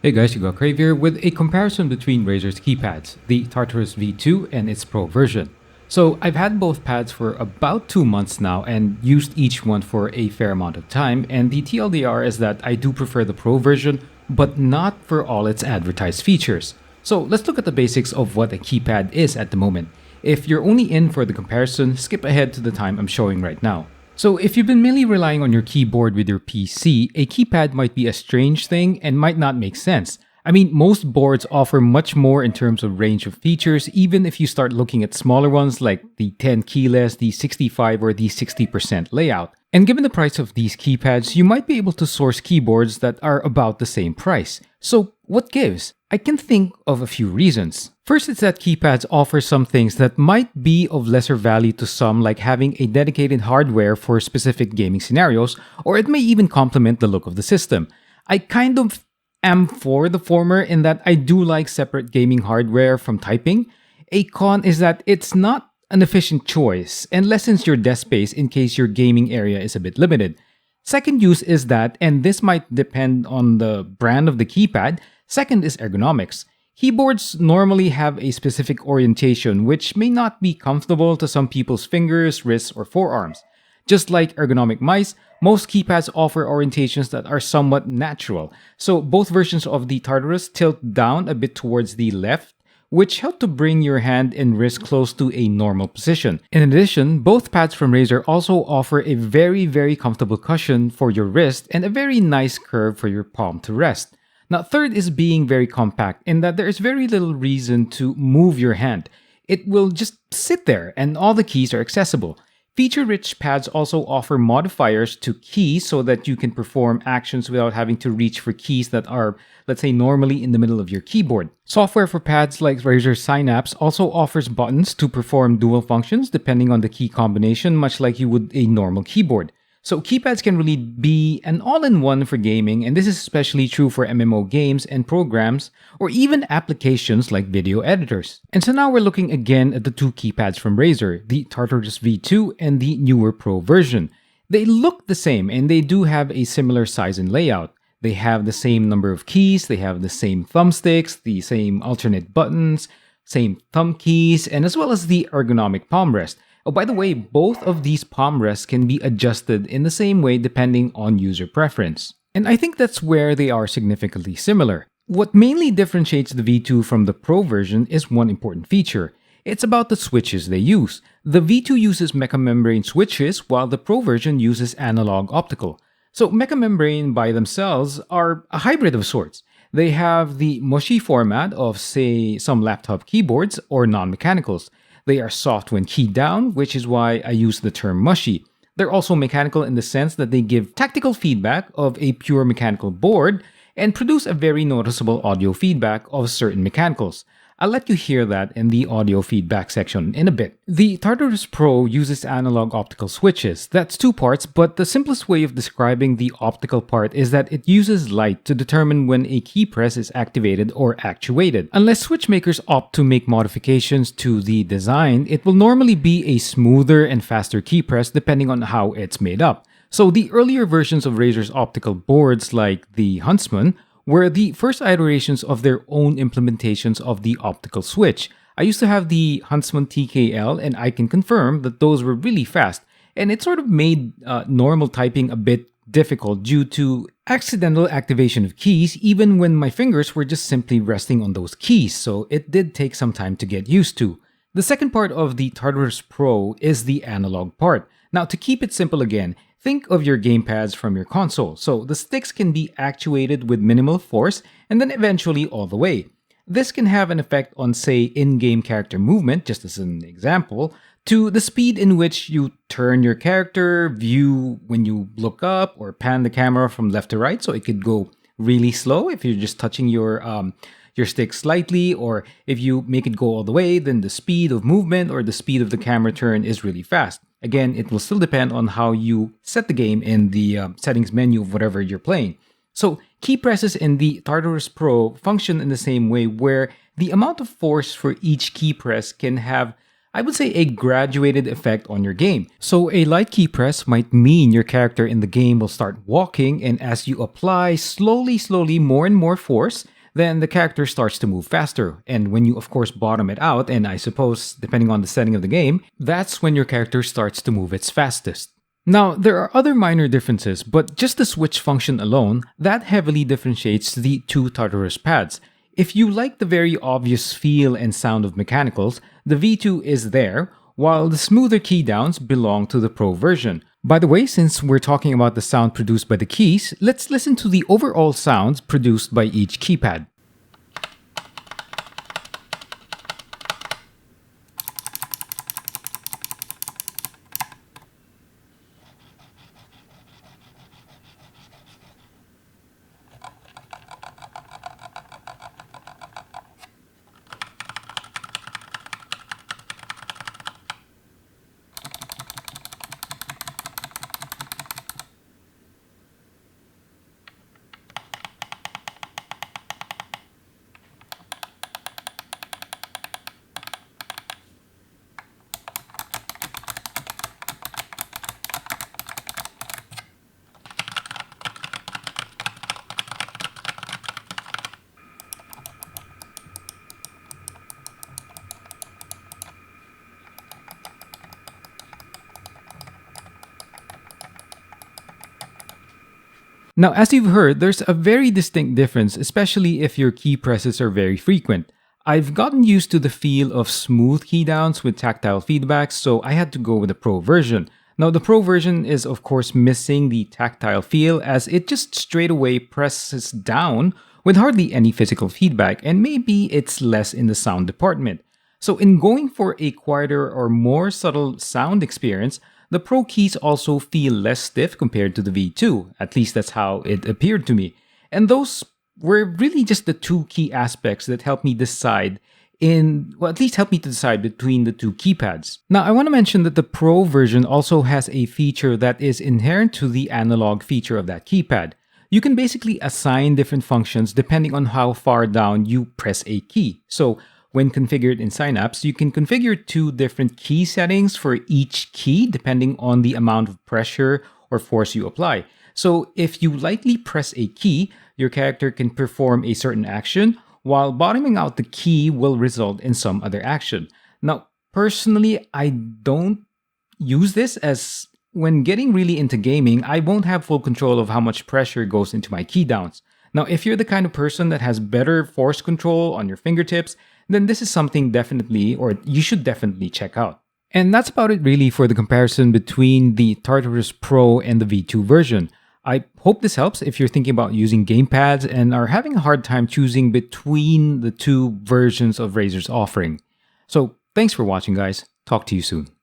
Hey guys, you got Crave here with a comparison between Razer's keypads, the Tartarus V2 and its Pro version. So I've had both pads for about 2 months now and used each one for a fair amount of time, and the TLDR is that I do prefer the Pro version, but not for all its advertised features. So let's look at the basics of what a keypad is at the moment. If you're only in for the comparison, skip ahead to the time I'm showing right now. So if you've been mainly relying on your keyboard with your PC, a keypad might be a strange thing and might not make sense. I mean, most boards offer much more in terms of range of features, even if you start looking at smaller ones like the 10 keyless, the 65 or the 60% layout. And given the price of these keypads, you might be able to source keyboards that are about the same price. So what gives? I can think of a few reasons. First, it's that keypads offer some things that might be of lesser value to some, like having a dedicated hardware for specific gaming scenarios, or it may even complement the look of the system. I kind of am for the former in that I do like separate gaming hardware from typing. A con is that it's not an efficient choice and lessens your desk space in case your gaming area is a bit limited. Second use is that, and this might depend on the brand of the keypad, second is ergonomics. Keyboards normally have a specific orientation which may not be comfortable to some people's fingers, wrists, or forearms. Just like ergonomic mice, most keypads offer orientations that are somewhat natural. So both versions of the Tartarus tilt down a bit towards the left, which help to bring your hand and wrist close to a normal position. In addition, both pads from Razer also offer a very comfortable cushion for your wrist and a very nice curve for your palm to rest. Now, third is being very compact in that there is very little reason to move your hand. It will just sit there and all the keys are accessible. Feature-rich pads also offer modifiers to keys so that you can perform actions without having to reach for keys that are, let's say, normally in the middle of your keyboard. Software for pads like Razer Synapse also offers buttons to perform dual functions depending on the key combination, much like you would a normal keyboard. So keypads can really be an all-in-one for gaming, and this is especially true for MMO games and programs, or even applications like video editors. And so now we're looking again at the two keypads from Razer, the Tartarus V2 and the newer Pro version. They look the same, and they do have a similar size and layout. They have the same number of keys, they have the same thumbsticks, the same alternate buttons, same thumb keys, and as well as the ergonomic palm rest. Oh, by the way, both of these palm rests can be adjusted in the same way depending on user preference. And I think that's where they are significantly similar. What mainly differentiates the V2 from the Pro version is one important feature. It's about the switches they use. The V2 uses Mecha-membrane switches while the Pro version uses analog optical. So Mecha-membrane by themselves are a hybrid of sorts. They have the mushy format of, say, some laptop keyboards or non-mechanicals. They are soft when keyed down, which is why I use the term mushy. They're also mechanical in the sense that they give tactical feedback of a pure mechanical board and produce a very noticeable audio feedback of certain mechanicals. I'll let you hear that in the audio feedback section in a bit. The Tartarus Pro uses analog optical switches. That's two parts, but the simplest way of describing the optical part is that it uses light to determine when a key press is activated or actuated. Unless switch makers opt to make modifications to the design, it will normally be a smoother and faster key press depending on how it's made up. So the earlier versions of Razer's optical boards like the Huntsman were the first iterations of their own implementations of the optical switch. I used to have the Huntsman TKL and I can confirm that those were really fast, and it sort of made normal typing a bit difficult due to accidental activation of keys even when my fingers were just simply resting on those keys, so it did take some time to get used to. The second part of the Tartarus Pro is the analog part. Now, to keep it simple again, think of your gamepads from your console. So the sticks can be actuated with minimal force and then eventually all the way. This can have an effect on, say, in-game character movement, just as an example, to the speed in which you turn your character, view when you look up, or pan the camera from left to right. So it could go really slow if you're just touching your stick slightly, or if you make it go all the way, then the speed of movement or the speed of the camera turn is really fast. Again, it will still depend on how you set the game in the settings menu of whatever you're playing. So key presses in the Tartarus Pro function in the same way, where the amount of force for each key press can have, I would say, a graduated effect on your game. So a light key press might mean your character in the game will start walking, and as you apply slowly more and more force, then the character starts to move faster. And when you, of course, bottom it out, and I suppose, depending on the setting of the game, that's when your character starts to move its fastest. Now, there are other minor differences, but just the switch function alone, that heavily differentiates the two Tartarus pads. If you like the very obvious feel and sound of mechanicals, the V2 is there, while the smoother key downs belong to the Pro version. By the way, since we're talking about the sound produced by the keys, let's listen to the overall sounds produced by each keypad. Now, as you've heard, there's a very distinct difference, especially if your key presses are very frequent. I've gotten used to the feel of smooth key downs with tactile feedbacks, so I had to go with the Pro version. Now, the Pro version is of course missing the tactile feel, as it just straight away presses down with hardly any physical feedback, and maybe it's less in the sound department. So in going for a quieter or more subtle sound experience, the Pro keys also feel less stiff compared to the V2, at least that's how it appeared to me. And those were really just the two key aspects that helped me decide at least help me to decide between the two keypads. Now, I want to mention that the Pro version also has a feature that is inherent to the analog feature of that keypad. You can basically assign different functions depending on how far down you press a key. So, when configured in Synapse, you can configure two different key settings for each key depending on the amount of pressure or force you apply. So if you lightly press a key, your character can perform a certain action, while bottoming out the key will result in some other action. Now, personally, I don't use this, as when getting really into gaming, I won't have full control of how much pressure goes into my key downs. Now, if you're the kind of person that has better force control on your fingertips, then this is something you should definitely check out. And that's about it really for the comparison between the Tartarus Pro and the V2 version. I hope this helps if you're thinking about using gamepads and are having a hard time choosing between the two versions of Razer's offering. So thanks for watching, guys. Talk to you soon.